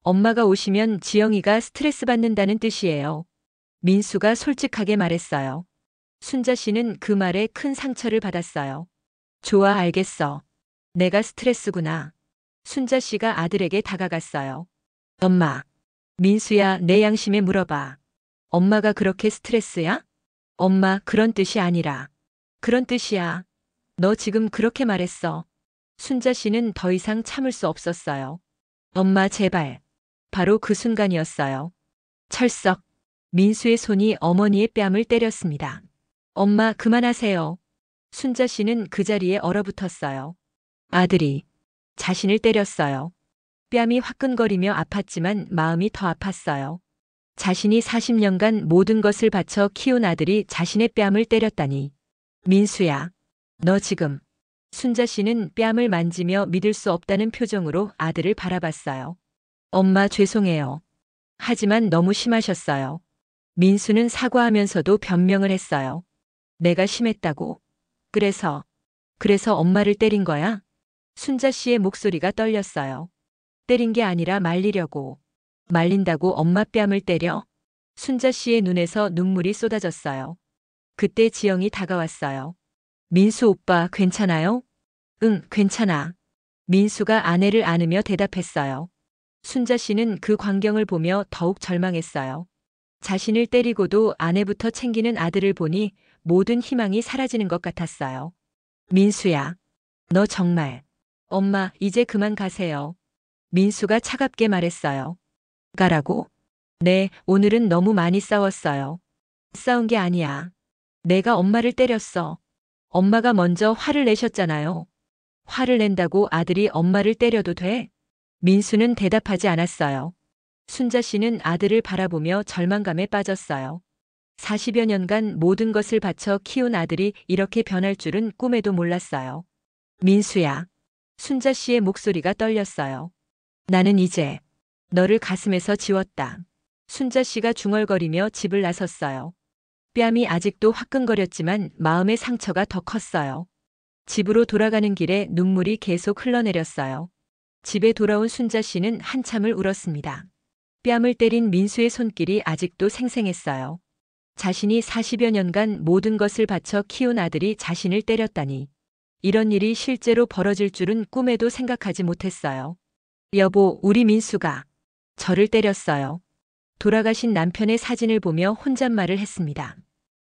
엄마가 오시면 지영이가 스트레스 받는다는 뜻이에요. 민수가 솔직하게 말했어요. 순자 씨는 그 말에 큰 상처를 받았어요. 좋아, 알겠어. 내가 스트레스구나. 순자 씨가 아들에게 다가갔어요. 엄마. 민수야, 내 양심에 물어봐. 엄마가 그렇게 스트레스야? 엄마, 그런 뜻이 아니라. 그런 뜻이야. 너 지금 그렇게 말했어. 순자 씨는 더 이상 참을 수 없었어요. 엄마, 제발. 바로 그 순간이었어요. 철썩. 민수의 손이 어머니의 뺨을 때렸습니다. 엄마, 그만하세요. 순자 씨는 그 자리에 얼어붙었어요. 아들이 자신을 때렸어요. 뺨이 화끈거리며 아팠지만 마음이 더 아팠어요. 자신이 40년간 모든 것을 바쳐 키운 아들이 자신의 뺨을 때렸다니. 민수야, 너 지금. 순자 씨는 뺨을 만지며 믿을 수 없다는 표정으로 아들을 바라봤어요. 엄마 죄송해요. 하지만 너무 심하셨어요. 민수는 사과하면서도 변명을 했어요. 내가 심했다고. 그래서 엄마를 때린 거야? 순자 씨의 목소리가 떨렸어요. 때린 게 아니라 말리려고. 말린다고 엄마 뺨을 때려? 순자 씨의 눈에서 눈물이 쏟아졌어요. 그때 지영이 다가왔어요. 민수 오빠 괜찮아요? 응, 괜찮아. 민수가 아내를 안으며 대답했어요. 순자 씨는 그 광경을 보며 더욱 절망했어요. 자신을 때리고도 아내부터 챙기는 아들을 보니 모든 희망이 사라지는 것 같았어요. 민수야, 너 정말. 엄마, 이제 그만 가세요. 민수가 차갑게 말했어요. 가라고? 네, 오늘은 너무 많이 싸웠어요. 싸운 게 아니야. 내가 엄마를 때렸어. 엄마가 먼저 화를 내셨잖아요. 화를 낸다고 아들이 엄마를 때려도 돼? 민수는 대답하지 않았어요. 순자 씨는 아들을 바라보며 절망감에 빠졌어요. 40여 년간 모든 것을 바쳐 키운 아들이 이렇게 변할 줄은 꿈에도 몰랐어요. 민수야. 순자 씨의 목소리가 떨렸어요. 나는 이제 너를 가슴에서 지웠다. 순자 씨가 중얼거리며 집을 나섰어요. 뺨이 아직도 화끈거렸지만 마음의 상처가 더 컸어요. 집으로 돌아가는 길에 눈물이 계속 흘러내렸어요. 집에 돌아온 순자 씨는 한참을 울었습니다. 뺨을 때린 민수의 손길이 아직도 생생했어요. 자신이 40여 년간 모든 것을 바쳐 키운 아들이 자신을 때렸다니. 이런 일이 실제로 벌어질 줄은 꿈에도 생각하지 못했어요. 여보, 우리 민수가 저를 때렸어요. 돌아가신 남편의 사진을 보며 혼잣말을 했습니다.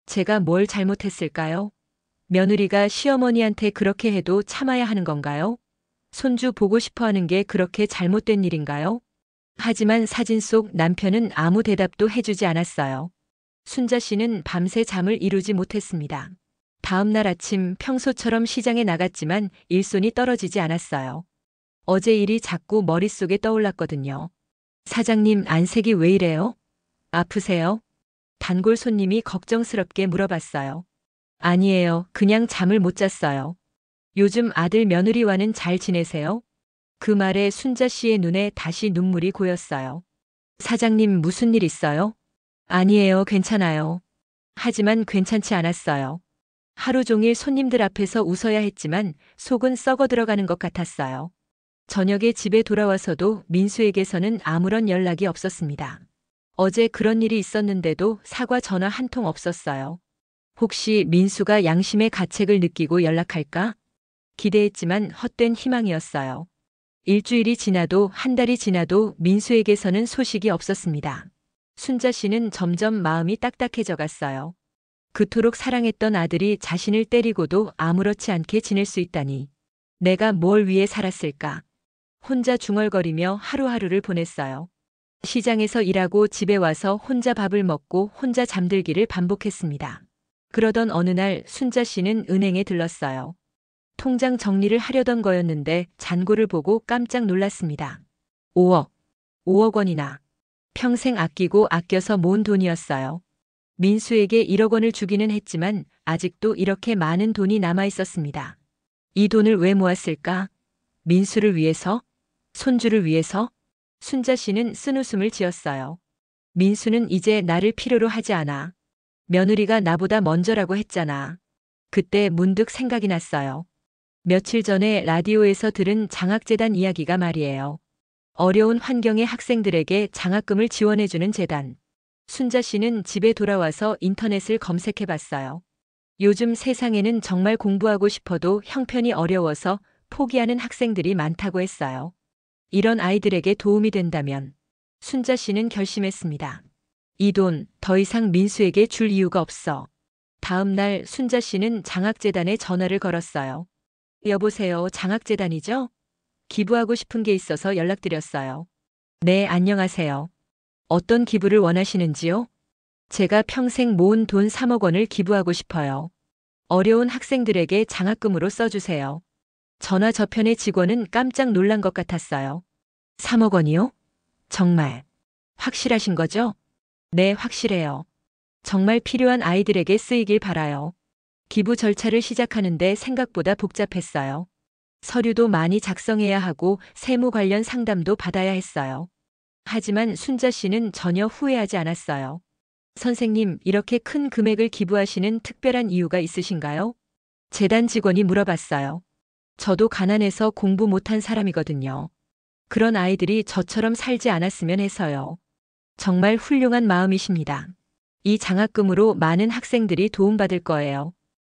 제가 뭘 잘못했을까요? 며느리가 시어머니한테 그렇게 해도 참아야 하는 건가요? 손주 보고 싶어 하는 게 그렇게 잘못된 일인가요? 하지만 사진 속 남편은 아무 대답도 해주지 않았어요. 순자 씨는 밤새 잠을 이루지 못했습니다. 다음 날 아침 평소처럼 시장에 나갔지만 일손이 떨어지지 않았어요. 어제 일이 자꾸 머릿속에 떠올랐거든요. 사장님, 안색이 왜 이래요? 아프세요? 단골 손님이 걱정스럽게 물어봤어요. 아니에요. 그냥 잠을 못 잤어요. 요즘 아들 며느리와는 잘 지내세요? 그 말에 순자 씨의 눈에 다시 눈물이 고였어요. 사장님 무슨 일 있어요? 아니에요, 괜찮아요. 하지만 괜찮지 않았어요. 하루 종일 손님들 앞에서 웃어야 했지만 속은 썩어 들어가는 것 같았어요. 저녁에 집에 돌아와서도 민수에게서는 아무런 연락이 없었습니다. 어제 그런 일이 있었는데도 사과 전화 한 통 없었어요. 혹시 민수가 양심의 가책을 느끼고 연락할까? 기대했지만 헛된 희망이었어요. 일주일이 지나도 한 달이 지나도 민수에게서는 소식이 없었습니다. 순자 씨는 점점 마음이 딱딱해져 갔어요. 그토록 사랑했던 아들이 자신을 때리고도 아무렇지 않게 지낼 수 있다니. 내가 뭘 위해 살았을까? 혼자 중얼거리며 하루하루를 보냈어요. 시장에서 일하고 집에 와서 혼자 밥을 먹고 혼자 잠들기를 반복했습니다. 그러던 어느 날 순자 씨는 은행에 들렀어요. 통장 정리를 하려던 거였는데 잔고를 보고 깜짝 놀랐습니다. 5억. 5억 원이나. 평생 아끼고 아껴서 모은 돈이었어요. 민수에게 1억 원을 주기는 했지만 아직도 이렇게 많은 돈이 남아 있었습니다. 이 돈을 왜 모았을까? 민수를 위해서? 손주를 위해서? 순자 씨는 쓴웃음을 지었어요. 민수는 이제 나를 필요로 하지 않아. 며느리가 나보다 먼저라고 했잖아. 그때 문득 생각이 났어요. 며칠 전에 라디오에서 들은 장학재단 이야기가 말이에요. 어려운 환경의 학생들에게 장학금을 지원해주는 재단. 순자 씨는 집에 돌아와서 인터넷을 검색해 봤어요. 요즘 세상에는 정말 공부하고 싶어도 형편이 어려워서 포기하는 학생들이 많다고 했어요. 이런 아이들에게 도움이 된다면 순자 씨는 결심했습니다. 이 돈 더 이상 민수에게 줄 이유가 없어. 다음 날 순자 씨는 장학재단에 전화를 걸었어요. 여보세요, 장학재단이죠? 기부하고 싶은 게 있어서 연락드렸어요. 네, 안녕하세요. 어떤 기부를 원하시는지요? 제가 평생 모은 돈 3억 원을 기부하고 싶어요. 어려운 학생들에게 장학금으로 써주세요. 전화 저편의 직원은 깜짝 놀란 것 같았어요. 3억 원이요? 정말 확실하신 거죠? 네, 확실해요. 정말 필요한 아이들에게 쓰이길 바라요. 기부 절차를 시작하는데 생각보다 복잡했어요. 서류도 많이 작성해야 하고 세무 관련 상담도 받아야 했어요. 하지만 순자 씨는 전혀 후회하지 않았어요. 선생님, 이렇게 큰 금액을 기부하시는 특별한 이유가 있으신가요? 재단 직원이 물어봤어요. 저도 가난해서 공부 못한 사람이거든요. 그런 아이들이 저처럼 살지 않았으면 해서요. 정말 훌륭한 마음이십니다. 이 장학금으로 많은 학생들이 도움받을 거예요.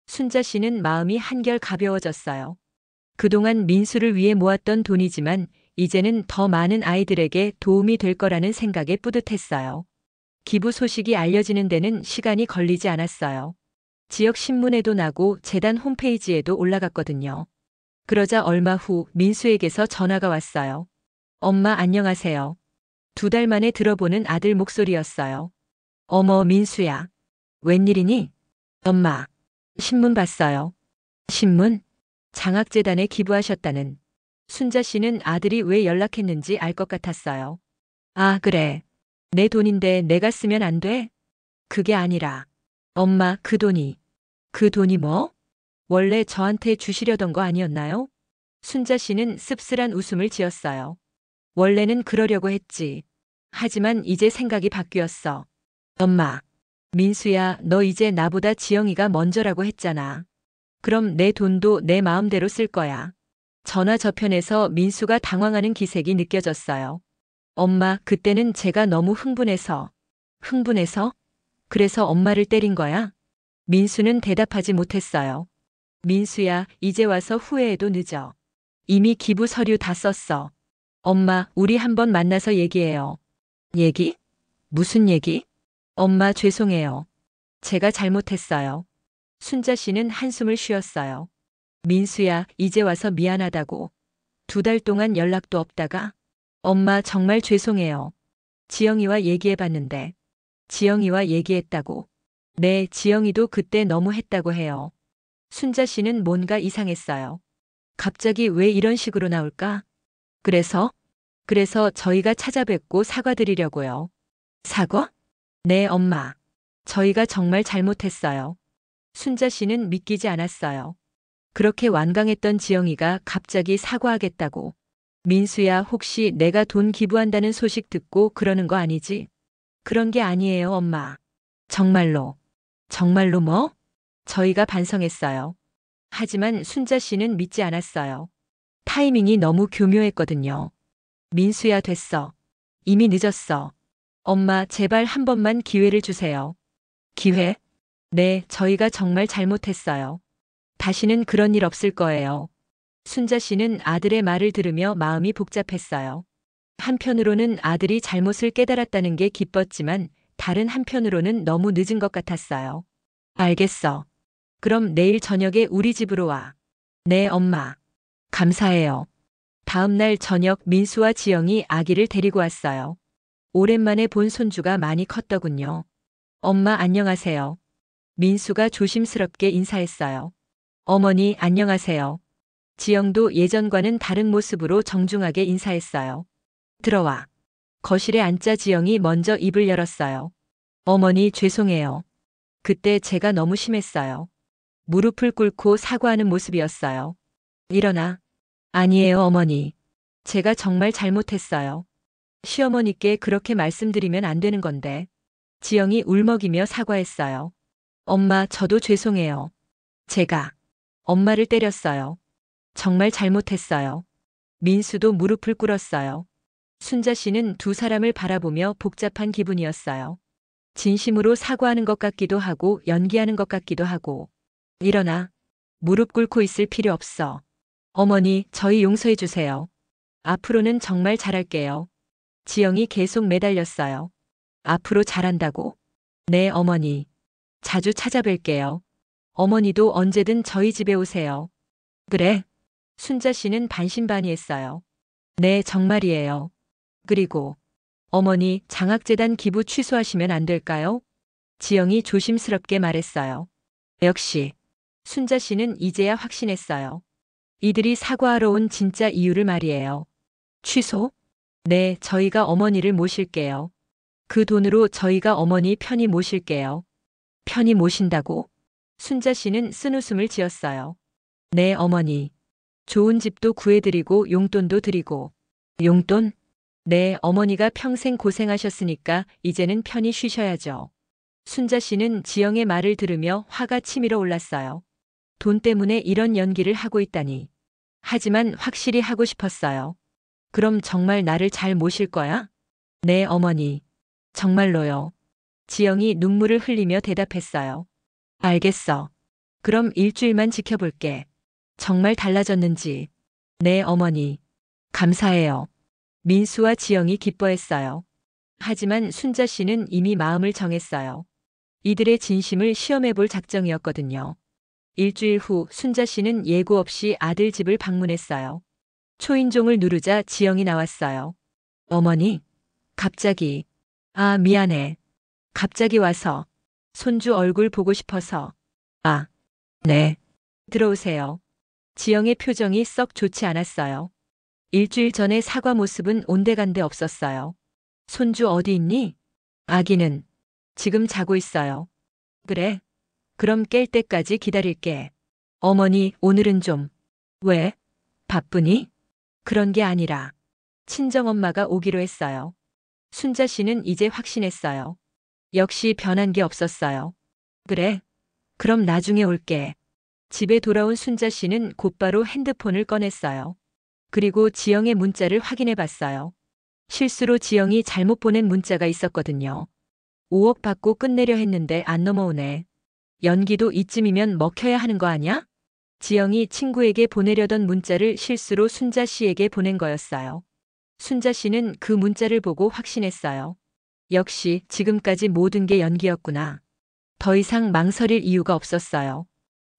순자 씨는 마음이 한결 가벼워졌어요. 그동안 민수를 위해 모았던 돈이지만 이제는 더 많은 아이들에게 도움이 될 거라는 생각에 뿌듯했어요. 기부 소식이 알려지는 데는 시간이 걸리지 않았어요. 지역 신문에도 나고 재단 홈페이지에도 올라갔거든요. 그러자 얼마 후 민수에게서 전화가 왔어요. 엄마, 안녕하세요. 2달 만에 들어보는 아들 목소리였어요. 어머, 민수야. 웬일이니? 엄마, 신문 봤어요. 신문? 장학재단에 기부하셨다는. 순자 씨는 아들이 왜 연락했는지 알 것 같았어요. 아, 그래. 내 돈인데 내가 쓰면 안 돼? 그게 아니라. 엄마, 그 돈이 뭐? 원래 저한테 주시려던 거 아니었나요? 순자 씨는 씁쓸한 웃음을 지었어요. 원래는 그러려고 했지. 하지만 이제 생각이 바뀌었어. 엄마, 민수야, 너 이제 나보다 지영이가 먼저라고 했잖아. 그럼 내 돈도 내 마음대로 쓸 거야. 전화 저편에서 민수가 당황하는 기색이 느껴졌어요. 엄마, 그때는 제가 너무 흥분해서. 흥분해서? 그래서 엄마를 때린 거야? 민수는 대답하지 못했어요. 민수야, 이제 와서 후회해도 늦어. 이미 기부 서류 다 썼어. 엄마, 우리 한번 만나서 얘기해요. 얘기? 무슨 얘기? 엄마, 죄송해요. 제가 잘못했어요. 순자 씨는 한숨을 쉬었어요. 민수야, 이제 와서 미안하다고. 2달 동안 연락도 없다가. 엄마, 정말 죄송해요. 지영이와 얘기해봤는데. 지영이와 얘기했다고. 네, 지영이도 그때 너무 했다고 해요. 순자 씨는 뭔가 이상했어요. 갑자기 왜 이런 식으로 나올까? 그래서 저희가 찾아뵙고 사과드리려고요. 사과? 네, 엄마. 저희가 정말 잘못했어요. 순자 씨는 믿기지 않았어요. 그렇게 완강했던 지영이가 갑자기 사과하겠다고. 민수야, 혹시 내가 돈 기부한다는 소식 듣고 그러는 거 아니지? 그런 게 아니에요, 엄마. 정말로. 정말로 뭐? 저희가 반성했어요. 하지만 순자 씨는 믿지 않았어요. 타이밍이 너무 교묘했거든요. 민수야, 됐어. 이미 늦었어. 엄마, 제발 한 번만 기회를 주세요. 기회? 네, 저희가 정말 잘못했어요. 다시는 그런 일 없을 거예요. 순자 씨는 아들의 말을 들으며 마음이 복잡했어요. 한편으로는 아들이 잘못을 깨달았다는 게 기뻤지만 다른 한편으로는 너무 늦은 것 같았어요. 알겠어. 그럼 내일 저녁에 우리 집으로 와. 네, 엄마. 감사해요. 다음 날 저녁 민수와 지영이 아기를 데리고 왔어요. 오랜만에 본 손주가 많이 컸더군요. 엄마 안녕하세요. 민수가 조심스럽게 인사했어요. 어머니 안녕하세요. 지영도 예전과는 다른 모습으로 정중하게 인사했어요. 들어와. 거실에 앉자 지영이 먼저 입을 열었어요. 어머니 죄송해요. 그때 제가 너무 심했어요. 무릎을 꿇고 사과하는 모습이었어요. 일어나. 아니에요, 어머니. 제가 정말 잘못했어요. 시어머니께 그렇게 말씀드리면 안 되는 건데. 지영이 울먹이며 사과했어요. 엄마, 저도 죄송해요. 제가 엄마를 때렸어요. 정말 잘못했어요. 민수도 무릎을 꿇었어요. 순자 씨는 두 사람을 바라보며 복잡한 기분이었어요. 진심으로 사과하는 것 같기도 하고 연기하는 것 같기도 하고. 일어나. 무릎 꿇고 있을 필요 없어. 어머니, 저희 용서해 주세요. 앞으로는 정말 잘할게요. 지영이 계속 매달렸어요. 앞으로 잘한다고? 네, 어머니. 자주 찾아뵐게요. 어머니도 언제든 저희 집에 오세요. 그래? 순자 씨는 반신반의했어요. 네, 정말이에요. 그리고 어머니, 장학재단 기부 취소하시면 안 될까요? 지영이 조심스럽게 말했어요. 역시 순자 씨는 이제야 확신했어요. 이들이 사과하러 온 진짜 이유를 말이에요. 취소? 네, 저희가 어머니를 모실게요. 그 돈으로 저희가 어머니 편히 모실게요. 편히 모신다고? 순자 씨는 쓴웃음을 지었어요. 네, 어머니. 좋은 집도 구해드리고 용돈도 드리고. 용돈? 네, 어머니가 평생 고생하셨으니까 이제는 편히 쉬셔야죠. 순자 씨는 지영의 말을 들으며 화가 치밀어 올랐어요. 돈 때문에 이런 연기를 하고 있다니. 하지만 확실히 하고 싶었어요. 그럼 정말 나를 잘 모실 거야? 네, 어머니. 정말로요. 지영이 눈물을 흘리며 대답했어요. 알겠어. 그럼 일주일만 지켜볼게. 정말 달라졌는지. 네, 어머니. 감사해요. 민수와 지영이 기뻐했어요. 하지만 순자 씨는 이미 마음을 정했어요. 이들의 진심을 시험해볼 작정이었거든요. 일주일 후 순자 씨는 예고 없이 아들 집을 방문했어요. 초인종을 누르자 지영이 나왔어요. 어머니? 갑자기. 아, 미안해. 갑자기 와서. 손주 얼굴 보고 싶어서. 아, 네. 들어오세요. 지영의 표정이 썩 좋지 않았어요. 일주일 전의 사과 모습은 온데간데 없었어요. 손주 어디 있니? 아기는 지금 자고 있어요. 그래? 그럼 깰 때까지 기다릴게. 어머니, 오늘은 좀. 왜? 바쁘니? 그런 게 아니라 친정엄마가 오기로 했어요. 순자 씨는 이제 확신했어요. 역시 변한 게 없었어요. 그래? 그럼 나중에 올게. 집에 돌아온 순자 씨는 곧바로 핸드폰을 꺼냈어요. 그리고 지영의 문자를 확인해 봤어요. 실수로 지영이 잘못 보낸 문자가 있었거든요. 5억 받고 끝내려 했는데 안 넘어오네. 연기도 이쯤이면 먹혀야 하는 거 아냐? 지영이 친구에게 보내려던 문자를 실수로 순자 씨에게 보낸 거였어요. 순자 씨는 그 문자를 보고 확신했어요. 역시 지금까지 모든 게 연기였구나. 더 이상 망설일 이유가 없었어요.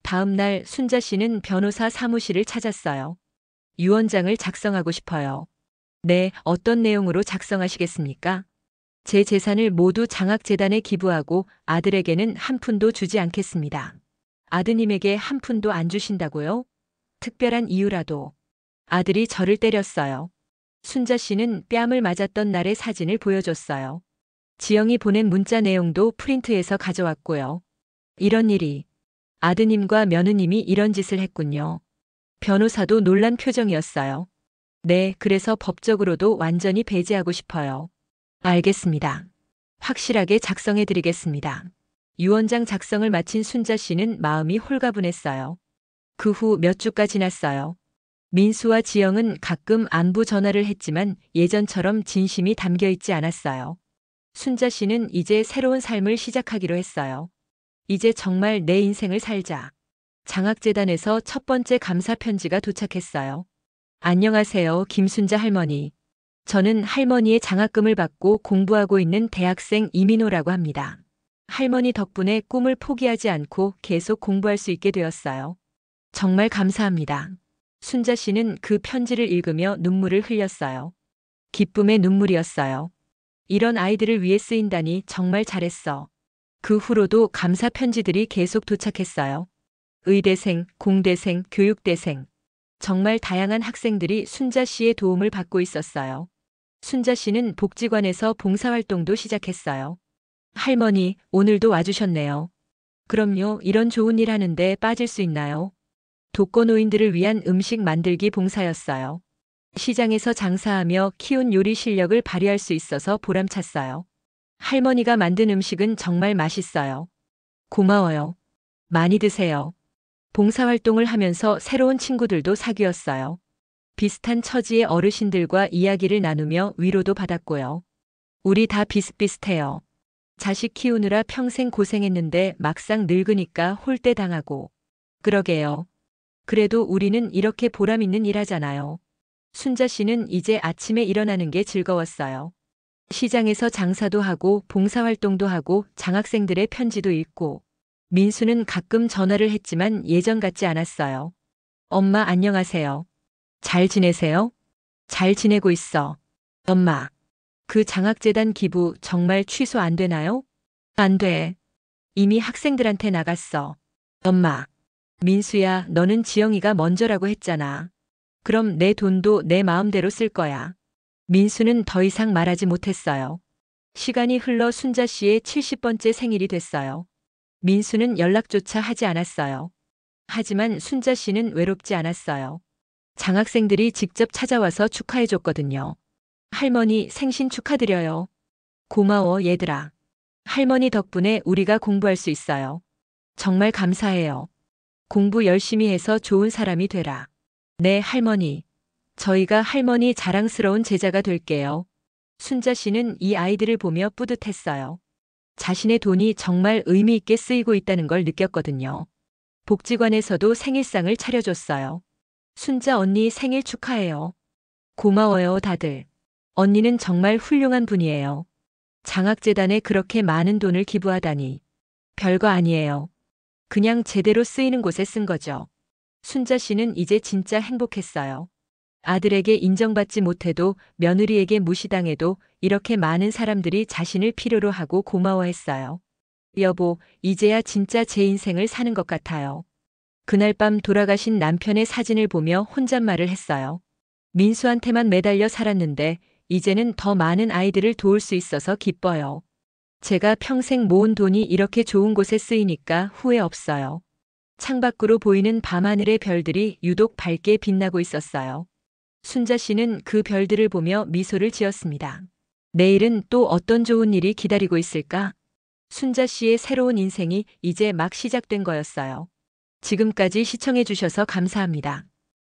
다음 날 순자 씨는 변호사 사무실을 찾았어요. 유언장을 작성하고 싶어요. 네, 어떤 내용으로 작성하시겠습니까? 제 재산을 모두 장학재단에 기부하고 아들에게는 한 푼도 주지 않겠습니다. 아드님에게 한 푼도 안 주신다고요? 특별한 이유라도. 아들이 저를 때렸어요. 순자 씨는 뺨을 맞았던 날의 사진을 보여줬어요. 지영이 보낸 문자 내용도 프린트해서 가져왔고요. 이런 일이 아드님과 며느님이 이런 짓을 했군요. 변호사도 놀란 표정이었어요. 네, 그래서 법적으로도 완전히 배제하고 싶어요. 알겠습니다. 확실하게 작성해 드리겠습니다. 유언장 작성을 마친 순자 씨는 마음이 홀가분했어요. 그 후 몇 주가 지났어요. 민수와 지영은 가끔 안부 전화를 했지만 예전처럼 진심이 담겨 있지 않았어요. 순자 씨는 이제 새로운 삶을 시작하기로 했어요. 이제 정말 내 인생을 살자. 장학재단에서 첫 번째 감사 편지가 도착했어요. 안녕하세요, 김순자 할머니. 저는 할머니의 장학금을 받고 공부하고 있는 대학생 이민호라고 합니다. 할머니 덕분에 꿈을 포기하지 않고 계속 공부할 수 있게 되었어요. 정말 감사합니다. 순자 씨는 그 편지를 읽으며 눈물을 흘렸어요. 기쁨의 눈물이었어요. 이런 아이들을 위해 쓰인다니 정말 잘했어. 그 후로도 감사 편지들이 계속 도착했어요. 의대생, 공대생, 교육대생. 정말 다양한 학생들이 순자 씨의 도움을 받고 있었어요. 순자 씨는 복지관에서 봉사활동도 시작했어요. 할머니, 오늘도 와주셨네요. 그럼요, 이런 좋은 일 하는데 빠질 수 있나요? 독거노인들을 위한 음식 만들기 봉사였어요. 시장에서 장사하며 키운 요리 실력을 발휘할 수 있어서 보람찼어요. 할머니가 만든 음식은 정말 맛있어요. 고마워요. 많이 드세요. 봉사활동을 하면서 새로운 친구들도 사귀었어요. 비슷한 처지의 어르신들과 이야기를 나누며 위로도 받았고요. 우리 다 비슷비슷해요. 자식 키우느라 평생 고생했는데 막상 늙으니까 홀대당하고. 그러게요. 그래도 우리는 이렇게 보람 있는 일 하잖아요. 순자 씨는 이제 아침에 일어나는 게 즐거웠어요. 시장에서 장사도 하고 봉사활동도 하고 장학생들의 편지도 읽고. 민수는 가끔 전화를 했지만 예전 같지 않았어요. 엄마 안녕하세요. 잘 지내세요? 잘 지내고 있어. 엄마. 그 장학재단 기부 정말 취소 안 되나요? 안 돼. 이미 학생들한테 나갔어. 엄마. 민수야, 너는 지영이가 먼저라고 했잖아. 그럼 내 돈도 내 마음대로 쓸 거야. 민수는 더 이상 말하지 못했어요. 시간이 흘러 순자 씨의 70번째 생일이 됐어요. 민수는 연락조차 하지 않았어요. 하지만 순자 씨는 외롭지 않았어요. 장학생들이 직접 찾아와서 축하해줬거든요. 할머니 생신 축하드려요. 고마워 얘들아. 할머니 덕분에 우리가 공부할 수 있어요. 정말 감사해요. 공부 열심히 해서 좋은 사람이 되라. 네 할머니. 저희가 할머니 자랑스러운 제자가 될게요. 순자 씨는 이 아이들을 보며 뿌듯했어요. 자신의 돈이 정말 의미 있게 쓰이고 있다는 걸 느꼈거든요. 복지관에서도 생일상을 차려줬어요. 순자 언니 생일 축하해요. 고마워요 다들. 언니는 정말 훌륭한 분이에요. 장학재단에 그렇게 많은 돈을 기부하다니. 별거 아니에요. 그냥 제대로 쓰이는 곳에 쓴 거죠. 순자 씨는 이제 진짜 행복했어요. 아들에게 인정받지 못해도 며느리에게 무시당해도 이렇게 많은 사람들이 자신을 필요로 하고 고마워했어요. 여보, 이제야 진짜 제 인생을 사는 것 같아요. 그날 밤 돌아가신 남편의 사진을 보며 혼잣말을 했어요. 민수한테만 매달려 살았는데 이제는 더 많은 아이들을 도울 수 있어서 기뻐요. 제가 평생 모은 돈이 이렇게 좋은 곳에 쓰이니까 후회 없어요. 창밖으로 보이는 밤하늘의 별들이 유독 밝게 빛나고 있었어요. 순자 씨는 그 별들을 보며 미소를 지었습니다. 내일은 또 어떤 좋은 일이 기다리고 있을까? 순자 씨의 새로운 인생이 이제 막 시작된 거였어요. 지금까지 시청해 주셔서 감사합니다.